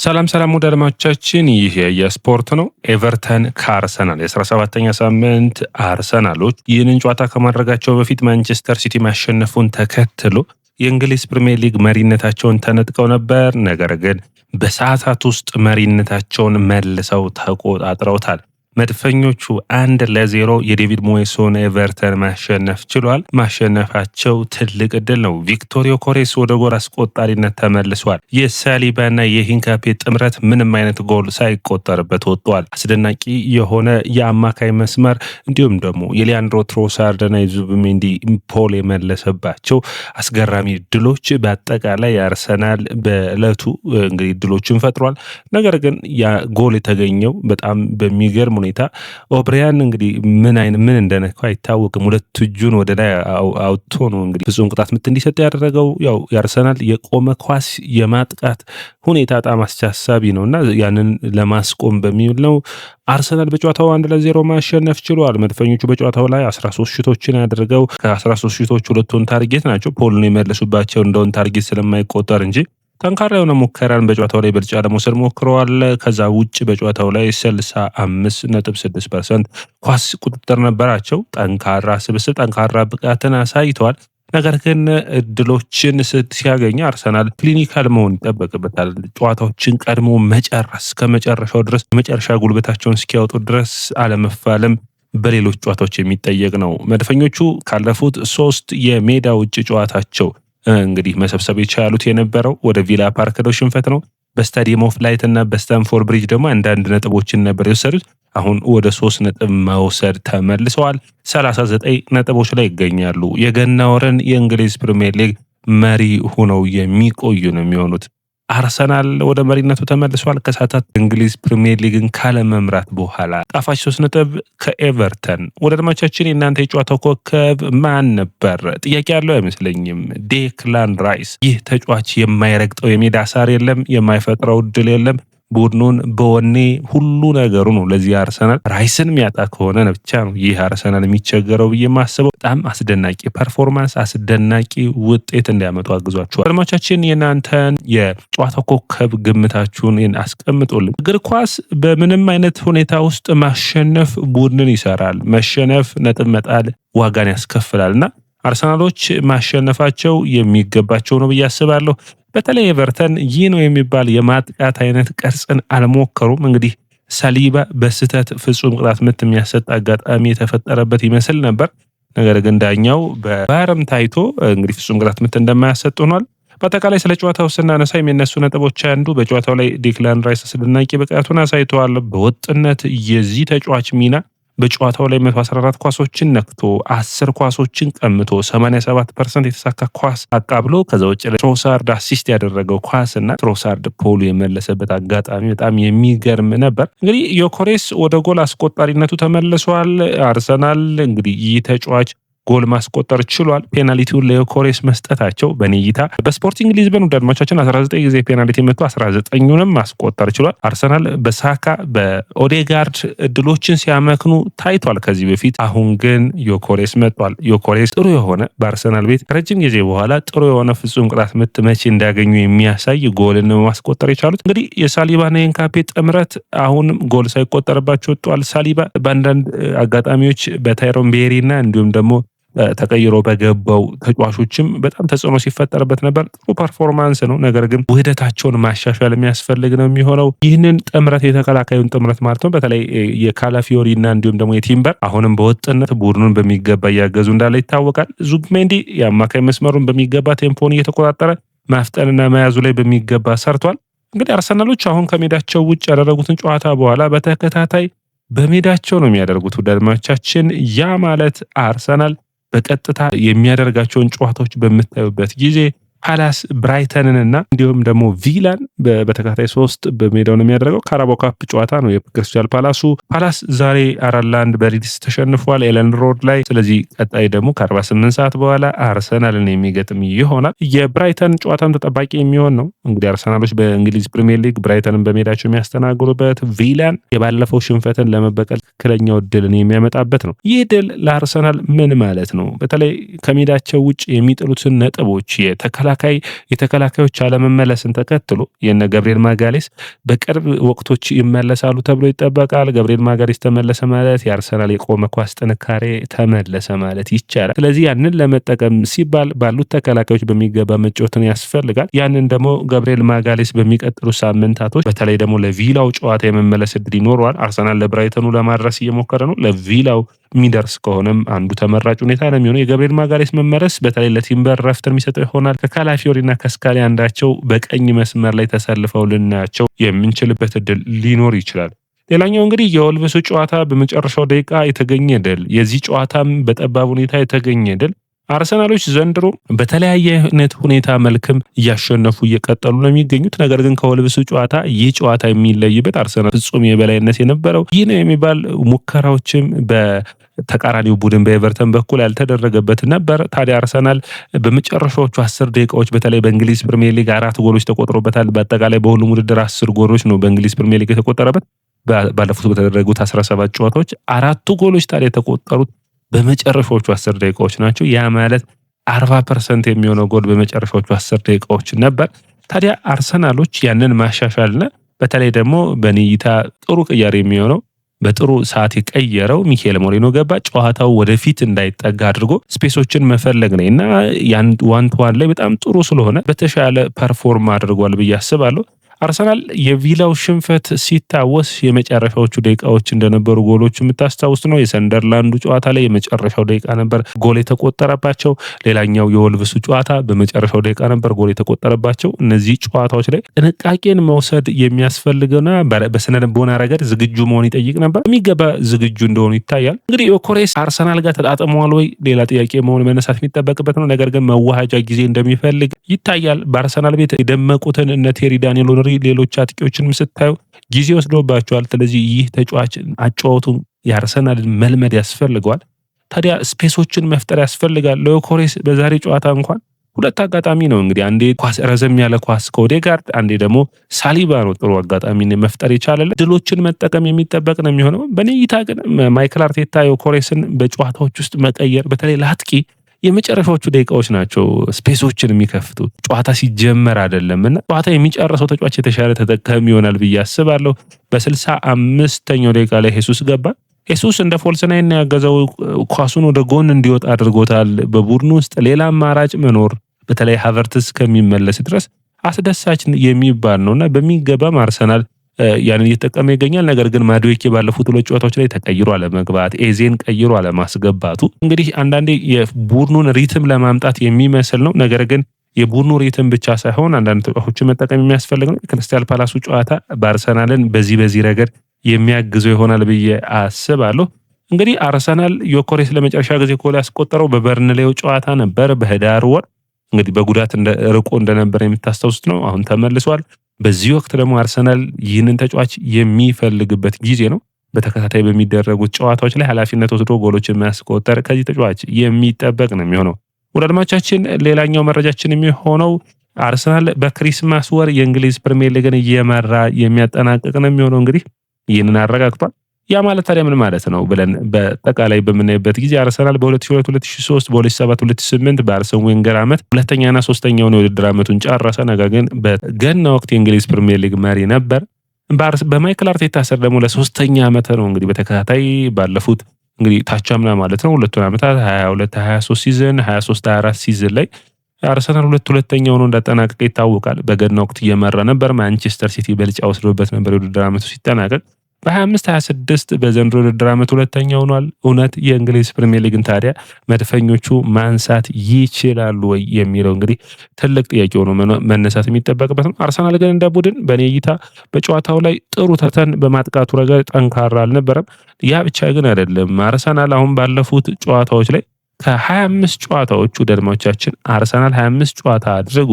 ሰላም ሰላም ወደ አድማጮቻችን፣ ይህ የስፖርት ነው። ኤቨርተን ከአርሰናል የ17ኛ ሳምንት አርሰናሎች ይህንን ጨዋታ ከማድረጋቸው በፊት ማንቸስተር ሲቲ ማሸነፉን ተከትሎ የእንግሊዝ ፕሪሚየር ሊግ መሪነታቸውን ተነጥቀው ነበር። ነገር ግን በሰዓታት ውስጥ መሪነታቸውን መልሰው ተቆጣጥረውታል። መድፈኞቹ 1-0 የዴቪድ ሞይስን ኤቨርተን ማሸነፍ ችሏል። ማሸነፋቸው ትልቅ እድል ነው። ቪክቶር ዮኬሬስ ወደ ጎል አስቆጣሪነት ተመልሷል። የሳሊባና የሂንካፔ ጥምረት ምንም አይነት ጎል ሳይቆጠርበት ወጥቷል። አስደናቂ የሆነ የአማካይ መስመር እንዲሁም ደግሞ የሊያንድሮ ትሮሳርድና የዙቢሜንዲ ፖል የመለሰባቸው አስገራሚ ድሎች በአጠቃላይ አርሰናል በእለቱ እንግዲህ ድሎችን ፈጥሯል። ነገር ግን ያ ጎል የተገኘው በጣም በሚገርም ሁኔታ ኦብሪያን እንግዲህ ምን እንደነካው አይታወቅም። ሁለት እጁን ወደ ላይ አውጥቶ ነው እንግዲህ ፍጹም ቅጣት ምት እንዲሰጥ ያደረገው። ያው የአርሰናል የቆመ ኳስ የማጥቃት ሁኔታ በጣም አስቻሳቢ ነውና ያንን ለማስቆም በሚል ነው አርሰናል በጨዋታው 1-0 ማሸነፍ ችሏል። መድፈኞቹ በጨዋታው ላይ 13 ሽቶችን ያደርገው ከ13 ሽቶች ሁለቱን ታርጌት ናቸው። ፖልን የመለሱባቸው እንደውን ታርጌት ስለማይቆጠር እንጂ ጠንካራ የሆነ ሙከራን በጨዋታው ላይ ብልጫ ለመውሰድ ሞክረዋል። ከዛ ውጭ በጨዋታው ላይ 65.6% ኳስ ቁጥጥር ነበራቸው። ጠንካራ ስብስብ፣ ጠንካራ ብቃትን አሳይተዋል። ነገር ግን እድሎችን ሲያገኝ አርሰናል ክሊኒካል መሆን ይጠበቅበታል። ጨዋታዎችን ቀድሞ መጨረስ፣ ከመጨረሻው ድረስ መጨረሻ ጉልበታቸውን እስኪያወጡ ድረስ አለመፋለም በሌሎች ጨዋታዎች የሚጠየቅ ነው። መድፈኞቹ ካለፉት 3 የሜዳ ውጭ ጨዋታቸው እንግዲህ መሰብሰብ የቻሉት የነበረው ወደ ቪላ ፓርክ ነው ሽንፈት ነው። በስታዲየም ኦፍ ላይት እና በስታንፎርድ ብሪጅ ደግሞ አንዳንድ ነጥቦችን ነበር የወሰዱት። አሁን ወደ 3 ነጥብ መውሰድ ተመልሰዋል። 39 ነጥቦች ላይ ይገኛሉ። የገና ወርን የእንግሊዝ ፕሪሚየር ሊግ መሪ ሆነው የሚቆዩ ነው የሚሆኑት። አርሰናል ወደ መሪነቱ ተመልሷል። ከሰዓታት እንግሊዝ ፕሪሚየር ሊግን ካለመምራት በኋላ ጣፋጭ 3 ነጥብ ከኤቨርተን። ወደ አድማጮቻችን የእናንተ የጨዋታው ኮከብ ማን ነበር? ጥያቄ ያለው አይመስለኝም። ዴክላን ራይስ። ይህ ተጫዋች የማይረግጠው የሜዳ ሳር የለም፣ የማይፈጥረው እድል የለም። ቡድኑን በወኔ ሁሉ ነገሩ ነው ለዚህ አርሰናል ራይስን የሚያጣ ከሆነ ብቻ ነው ይህ አርሰናል የሚቸገረው ብዬ የማስበው። በጣም አስደናቂ ፐርፎርማንስ፣ አስደናቂ ውጤት እንዲያመጡ አግዟቸዋል። አድማጮቻችን የእናንተን የጨዋታው ኮከብ ግምታችሁን አስቀምጡልን። እግር ኳስ በምንም አይነት ሁኔታ ውስጥ ማሸነፍ ቡድንን ይሰራል፣ መሸነፍ ነጥብ መጣል ዋጋን ያስከፍላልና አርሰናሎች ማሸነፋቸው የሚገባቸው ነው ብዬ አስባለሁ። በተለይ ኤቨርተን ይህ ነው የሚባል የማጥቃት አይነት ቅርጽን አልሞከሩም። እንግዲህ ሳሊባ በስህተት ፍጹም ቅጣት ምት የሚያሰጥ አጋጣሚ የተፈጠረበት ይመስል ነበር። ነገር ግን ዳኛው በቫርም ታይቶ እንግዲህ ፍጹም ቅጣት ምት እንደማያሰጥ ሆኗል። በአጠቃላይ ስለ ጨዋታው ስናነሳ የሚነሱ ነጥቦች አንዱ በጨዋታው ላይ ዴክላን ራይስ አስደናቂ ብቃቱን አሳይተዋል። በወጥነት የዚህ ተጫዋች ሚና በጨዋታው ላይ 114 ኳሶችን ነክቶ 10 ኳሶችን ቀምቶ 87% የተሳካ ኳስ አቃብሎ ከዛ ውጭ ትሮሳርድ አሲስት ያደረገው ኳስ እና ትሮሳርድ ፖሉ የመለሰበት አጋጣሚ በጣም የሚገርም ነበር። እንግዲህ ዮኬሬስ ወደ ጎል አስቆጣሪነቱ ተመልሷል። አርሰናል እንግዲህ ይህ ተጫዋች ጎል ማስቆጠር ችሏል። ፔናልቲውን ለዮኬሬስ መስጠታቸው በኔ እይታ በስፖርቲንግ ሊዝበን አድማጮቻችን 19 ጊዜ ፔናልቲ መጥቶ 19ኙንም ማስቆጠር ችሏል። አርሰናል በሳካ በኦዴጋርድ እድሎችን ሲያመክኑ ታይቷል ከዚህ በፊት። አሁን ግን ዮኬሬስ መጥቷል። ዮኬሬስ ጥሩ የሆነ በአርሰናል ቤት ረጅም ጊዜ በኋላ ጥሩ የሆነ ፍጹም ቅጣት ምት መቼ እንዳገኙ የሚያሳይ ጎልን ማስቆጠር የቻሉት እንግዲህ የሳሊባና የሂንካፔ ጥምረት አሁንም ጎል ሳይቆጠርባቸው ወጥቷል። ሳሊባ በአንዳንድ አጋጣሚዎች በታይሮን ቤሪና እንዲሁም ደግሞ ተቀይሮ በገባው ተጫዋቾችም በጣም ተጽዕኖ ሲፈጠርበት ነበር። ጥሩ ፐርፎርማንስ ነው። ነገር ግን ውህደታቸውን ማሻሻል የሚያስፈልግ ነው የሚሆነው። ይህንን ጥምረት የተከላካዩን ጥምረት ማለት ነው በተለይ የካላፊዮሪና እንዲሁም ደግሞ የቲምበር አሁንም በወጥነት ቡድኑን በሚገባ እያገዙ እንዳለ ይታወቃል። ዙቢሜንዲ የአማካይ መስመሩን በሚገባ ቴምፖን እየተቆጣጠረ ማፍጠንና መያዙ ላይ በሚገባ ሰርቷል። እንግዲህ አርሰናሎች አሁን ከሜዳቸው ውጭ ያደረጉትን ጨዋታ በኋላ በተከታታይ በሜዳቸው ነው የሚያደርጉት። ውድ አድማጮቻችን ያ ማለት አርሰናል በቀጥታ የሚያደርጋቸውን ጨዋታዎች በምታዩበት ጊዜ ፓላስ ብራይተንንና እንዲሁም ደግሞ ቪላን በተከታታይ 3 በሜዳው ነው የሚያደርገው። ካራባኦ ካፕ ጨዋታ ነው የክሪስታል ፓላስ ዛሬ 4-1 በሊድስ ተሸንፏል ኤለን ሮድ ላይ። ስለዚህ ቀጣይ ደግሞ ከ48 ሰዓት በኋላ አርሰናልን የሚገጥም ይሆናል። የብራይተን ጨዋታም ተጠባቂ የሚሆን ነው። እንግዲህ አርሰናሎች በእንግሊዝ ፕሪሚየር ሊግ ብራይተንን በሜዳቸው የሚያስተናግዱበት፣ ቪላን የባለፈው ሽንፈትን ለመበቀል ትክክለኛው ድልን የሚያመጣበት ነው። ይህ ድል ለአርሰናል ምን ማለት ነው? በተለይ ከሜዳቸው ውጭ የሚጥሉትን ነጥቦች የተከላ የተከላካዮች አለመመለስን ተከትሎ የነ ገብርኤል ማጋሌስ በቅርብ ወቅቶች ይመለሳሉ ተብሎ ይጠበቃል። ገብርኤል ማጋሌስ ተመለሰ ማለት የአርሰናል የቆመ ኳስ ጥንካሬ ተመለሰ ማለት ይቻላል። ስለዚህ ያንን ለመጠቀም ሲባል ባሉት ተከላካዮች በሚገባ መጫወትን ያስፈልጋል። ያንን ደግሞ ገብርኤል ማጋሌስ በሚቀጥሉ ሳምንታቶች በተለይ ደግሞ ለቪላው ጨዋታ የመመለስ እድል ይኖረዋል። አርሰናል ለብራይተኑ ለማድረስ እየሞከረ ነው። ለቪላው የሚደርስ ከሆነም አንዱ ተመራጭ ሁኔታ ነው የሚሆነው። የገብርኤል ማጋሌስ መመለስ በተለይ ለቲምበር ረፍት የሚሰጠው ይሆናል። ከካላፊዮሪና ከስካሊ አንዳቸው በቀኝ መስመር ላይ ተሰልፈው ልናያቸው የምንችልበት እድል ሊኖር ይችላል። ሌላኛው እንግዲህ የወልቭሱ ጨዋታ በመጨረሻው ደቂቃ የተገኘ ድል፣ የዚህ ጨዋታም በጠባብ ሁኔታ የተገኘ ድል አርሰናሎች ዘንድሮ በተለያየ አይነት ሁኔታ መልክም እያሸነፉ እየቀጠሉ ነው የሚገኙት። ነገር ግን ከወልቭሱ ጨዋታ ይህ ጨዋታ የሚለይበት አርሰናል ፍጹም የበላይነት የነበረው ይህ ነው የሚባል ሙከራዎችም ተቃራኒው ቡድን በኤቨርተን በኩል ያልተደረገበት ነበር። ታዲያ አርሰናል በመጨረሻዎቹ 10 ደቂቃዎች በተለይ በእንግሊዝ ፕሪሚየር ሊግ 4 ጎሎች ተቆጥሮበታል። በአጠቃላይ በሁሉም ውድድር 10 ጎሎች ነው በእንግሊዝ ፕሪሚየር ሊግ የተቆጠረበት። ባለፉት በተደረጉት 17 ጨዋታዎች 4 ጎሎች ታዲያ የተቆጠሩት በመጨረሻዎቹ 10 ደቂቃዎች ናቸው። ያ ማለት 40% የሚሆነው ጎል በመጨረሻዎቹ 10 ደቂቃዎች ነበር። ታዲያ አርሰናሎች ያንን ማሻሻልና በተለይ ደግሞ በኔይታ ጥሩ ቅያሬ የሚሆነው በጥሩ ሰዓት የቀየረው ሚካኤል ሞሪኖ ገባ። ጨዋታው ወደፊት እንዳይጠጋ አድርጎ ስፔሶችን መፈለግ ነው እና ያን ዋን ቱ ዋን ላይ በጣም ጥሩ ስለሆነ በተሻለ ፐርፎርም አድርጓል ብዬ አስባለሁ። አርሰናል የቪላው ሽንፈት ሲታወስ የመጨረሻዎቹ ደቂቃዎች እንደነበሩ ጎሎቹ የምታስታውስ ነው። የሰንደርላንዱ ጨዋታ ላይ የመጨረሻው ደቂቃ ነበር ጎል የተቆጠረባቸው። ሌላኛው የወልቭሱ ጨዋታ በመጨረሻው ደቂቃ ነበር ጎል የተቆጠረባቸው። እነዚህ ጨዋታዎች ላይ ጥንቃቄን መውሰድ የሚያስፈልገውና በስነ ልቦና ረገድ ዝግጁ መሆን ይጠይቅ ነበር። የሚገባ ዝግጁ እንደሆኑ ይታያል። እንግዲህ ዮኬሬስ አርሰናል ጋር ተጣጥመዋል ወይ ሌላ ጥያቄ መሆን መነሳት የሚጠበቅበት ነው። ነገር ግን መዋሃጃ ጊዜ እንደሚፈልግ ይታያል። በአርሰናል ቤት የደመቁትን እነ ቴሪ ዳንኤል ኦነሪ ሌሎች አጥቂዎችንም ስታዩ ጊዜ ወስዶባቸዋል። ስለዚህ ይህ ተጫዋች አጫወቱን የአርሰናልን መልመድ ያስፈልገዋል። ታዲያ ስፔሶችን መፍጠር ያስፈልጋል። ለዮኬሬስ በዛሬ ጨዋታ እንኳን ሁለት አጋጣሚ ነው እንግዲህ አንዴ ኳስ ረዘም ያለ ኳስ ከኦዴጋርድ፣ አንዴ ደግሞ ሳሊባ ነው ጥሩ አጋጣሚን መፍጠር የቻለለት። ድሎችን መጠቀም የሚጠበቅ ነው የሚሆነው። በኔ እይታ ግን ማይክል አርቴታ ዮኬሬስን በጨዋታዎች ውስጥ መቀየር በተለይ ለአጥቂ የመጨረሻዎቹ ደቂቃዎች ናቸው ስፔሶችን የሚከፍቱ ጨዋታ ሲጀመር አይደለም እና ጨዋታ የሚጨርሰው ተጫዋች የተሻለ ተጠቃሚ ይሆናል ብዬ አስባለሁ። በ65ኛው ደቂቃ ላይ ሄሱስ ገባ። ሄሱስ እንደ ፎልስ ናይን ያገዘው ኳሱን ወደ ጎን እንዲወጣ አድርጎታል። በቡድኑ ውስጥ ሌላ አማራጭ መኖር በተለይ ሃቨርትስ ከሚመለስ ድረስ አስደሳች የሚባል ነውና በሚገባም አርሰናል ያንን እየተጠቀመ ይገኛል። ነገር ግን ማዱዌኬ ባለፉት ሁለት ጨዋታዎች ላይ ተቀይሮ አለመግባት፣ ኤዜን ቀይሮ አለማስገባቱ እንግዲህ አንዳንዴ የቡድኑን ሪትም ለማምጣት የሚመስል ነው። ነገር ግን የቡድኑ ሪትም ብቻ ሳይሆን አንዳንድ ተጫዋቾችን መጠቀም የሚያስፈልግ ነው። የክሪስታል ፓላሱ ጨዋታ በአርሰናልን በዚህ ረገድ የሚያግዘው ይሆናል ብዬ አስባለሁ። እንግዲህ አርሰናል ዮኬሬስ ለመጨረሻ ጊዜ ጎል ያስቆጠረው በበርንሌው ጨዋታ ነበር በህዳር ወር። እንግዲህ በጉዳት ርቆ እንደነበረ የምታስታውሱት ነው። አሁን ተመልሷል። በዚህ ወቅት ደግሞ አርሰናል ይህንን ተጫዋች የሚፈልግበት ጊዜ ነው። በተከታታይ በሚደረጉት ጨዋታዎች ላይ ኃላፊነት ወስዶ ጎሎችን የሚያስቆጠር ከዚህ ተጫዋች የሚጠበቅ ነው የሚሆነው። ወደ አድማቻችን ሌላኛው መረጃችን የሚሆነው አርሰናል በክሪስማስ ወር የእንግሊዝ ፕሪሚየር ሊግን እየመራ የሚያጠናቅቅ ነው የሚሆነው። እንግዲህ ይህንን አረጋግጧል። ያ ማለት ታዲያ ምን ማለት ነው ብለን በጠቃላይ በምናይበት ጊዜ አርሰናል በ2002 2003 በ2007 2008 በአርሰን ዌንገር ዓመት ሁለተኛና ሶስተኛውን የውድድር ዓመቱን ጨረሰ። ነገር ግን በገና ወቅት የእንግሊዝ ፕሪሚየር ሊግ መሪ ነበር። በማይክል አርቴታ ስር ደግሞ ለሶስተኛ ዓመት ነው እንግዲህ በተከታታይ ባለፉት እንግዲህ ታቻምና ማለት ነው ሁለቱን ዓመታት 22 23 ሲዝን 23 24 ሲዝን ላይ አርሰናል ሁለተኛ ሆኖ እንዳጠናቀቀ ይታወቃል። በገና ወቅት እየመራ ነበር። ማንቸስተር ሲቲ በልጫ ወስዶበት ነበር የውድድር ዓመቱ ሲጠናቀቅ። በ25 26 በዘንድሮ ውድድር ዓመት ሁለተኛ ሆኗል። እውነት የእንግሊዝ ፕሪሚየር ሊግን ታዲያ መድፈኞቹ ማንሳት ይችላሉ ወይ የሚለው እንግዲህ ትልቅ ጥያቄ ሆኖ መነሳት የሚጠበቅበት ነው። አርሰናል ግን እንደ ቡድን በእኔ እይታ በጨዋታው ላይ ጥሩ ተተን በማጥቃቱ ረገድ ጠንካራ አልነበረም። ያ ብቻ ግን አይደለም። አርሰናል አሁን ባለፉት ጨዋታዎች ላይ ከ25 ጨዋታዎቹ ደድማዎቻችን አርሰናል 25 ጨዋታ አድርጎ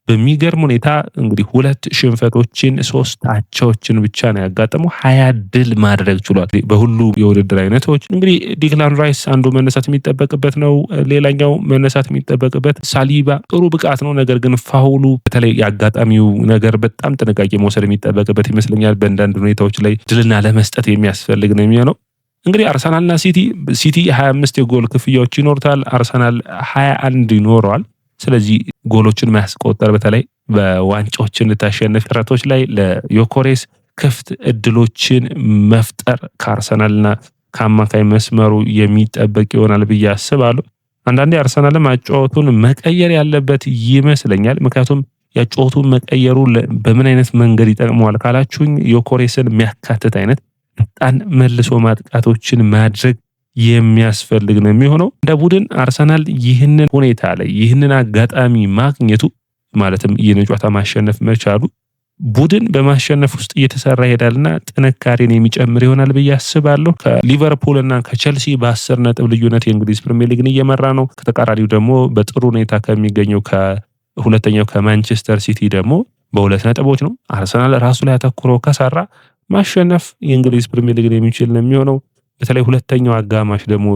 በሚገርም ሁኔታ እንግዲህ 2 ሽንፈቶችን 3 አቻዎችን ብቻ ነው ያጋጠመው። 20 ድል ማድረግ ችሏል በሁሉ የውድድር አይነቶች። እንግዲህ ዲክላን ራይስ አንዱ መነሳት የሚጠበቅበት ነው። ሌላኛው መነሳት የሚጠበቅበት ሳሊባ ጥሩ ብቃት ነው። ነገር ግን ፋውሉ በተለይ የአጋጣሚው ነገር በጣም ጥንቃቄ መውሰድ የሚጠበቅበት ይመስለኛል። በአንዳንድ ሁኔታዎች ላይ ድልና ለመስጠት የሚያስፈልግ ነው የሚሆነው። እንግዲህ አርሰናልና ሲቲ 25 የጎል ክፍያዎች ይኖሩታል። አርሰናል 21 ይኖረዋል። ስለዚህ ጎሎችን ማያስቆጠር በተለይ በዋንጫዎችን ልታሸንፍ ጥረቶች ላይ ለዮኮሬስ ክፍት እድሎችን መፍጠር ከአርሰናልና ከአማካይ መስመሩ የሚጠበቅ ይሆናል ብዬ አስባለሁ። አንዳንዴ አርሰናልም አጨዋወቱን መቀየር ያለበት ይመስለኛል። ምክንያቱም ያጨዋወቱን መቀየሩ በምን አይነት መንገድ ይጠቅመዋል ካላችሁኝ ዮኮሬስን የሚያካትት አይነት ፈጣን መልሶ ማጥቃቶችን ማድረግ የሚያስፈልግ ነው የሚሆነው። እንደ ቡድን አርሰናል ይህንን ሁኔታ ላይ ይህንን አጋጣሚ ማግኘቱ ማለትም ይህን ጨዋታ ማሸነፍ መቻሉ ቡድን በማሸነፍ ውስጥ እየተሰራ ይሄዳልና ጥንካሬን የሚጨምር ይሆናል ብዬ አስባለሁ። ከሊቨርፑል እና ከቸልሲ በ10 ነጥብ ልዩነት የእንግሊዝ ፕሪሚየር ሊግን እየመራ ነው። ከተቃራኒው ደግሞ በጥሩ ሁኔታ ከሚገኘው ከሁለተኛው ከማንቸስተር ሲቲ ደግሞ በ2 ነጥቦች ነው። አርሰናል ራሱ ላይ አተኩሮ ከሰራ ማሸነፍ የእንግሊዝ ፕሪሚየር ሊግን የሚችል ነው የሚሆነው። በተለይ ሁለተኛው አጋማሽ ደግሞ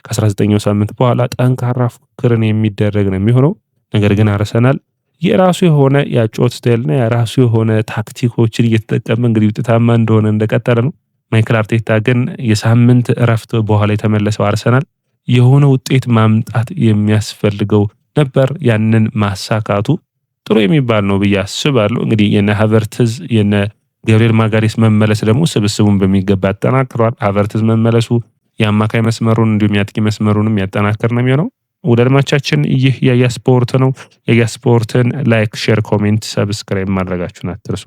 ከ19ኛው ሳምንት በኋላ ጠንካራ ፉክክርን የሚደረግ ነው የሚሆነው። ነገር ግን አርሰናል የራሱ የሆነ የአጨዋወት ስታይልና የራሱ የሆነ ታክቲኮችን እየተጠቀመ እንግዲህ ውጤታማ እንደሆነ እንደቀጠለ ነው። ማይክል አርቴታ ግን የሳምንት እረፍት በኋላ የተመለሰው አርሰናል የሆነ ውጤት ማምጣት የሚያስፈልገው ነበር። ያንን ማሳካቱ ጥሩ የሚባል ነው ብዬ አስባለሁ። እንግዲህ የነ ሃቨርትዝ የነ ገብርኤል ማጋሌስ መመለስ ደግሞ ስብስቡን በሚገባ ያጠናክሯል። ሃቨርትዝ መመለሱ የአማካይ መስመሩን እንዲሁም የአጥቂ መስመሩንም ያጠናክር ነው የሚሆነው። ውድ አድማጮቻችን ይህ ያያ ስፖርት ነው። ያያ ስፖርትን ላይክ፣ ሼር፣ ኮሜንት፣ ሰብስክራይብ ማድረጋችሁን አትርሱ።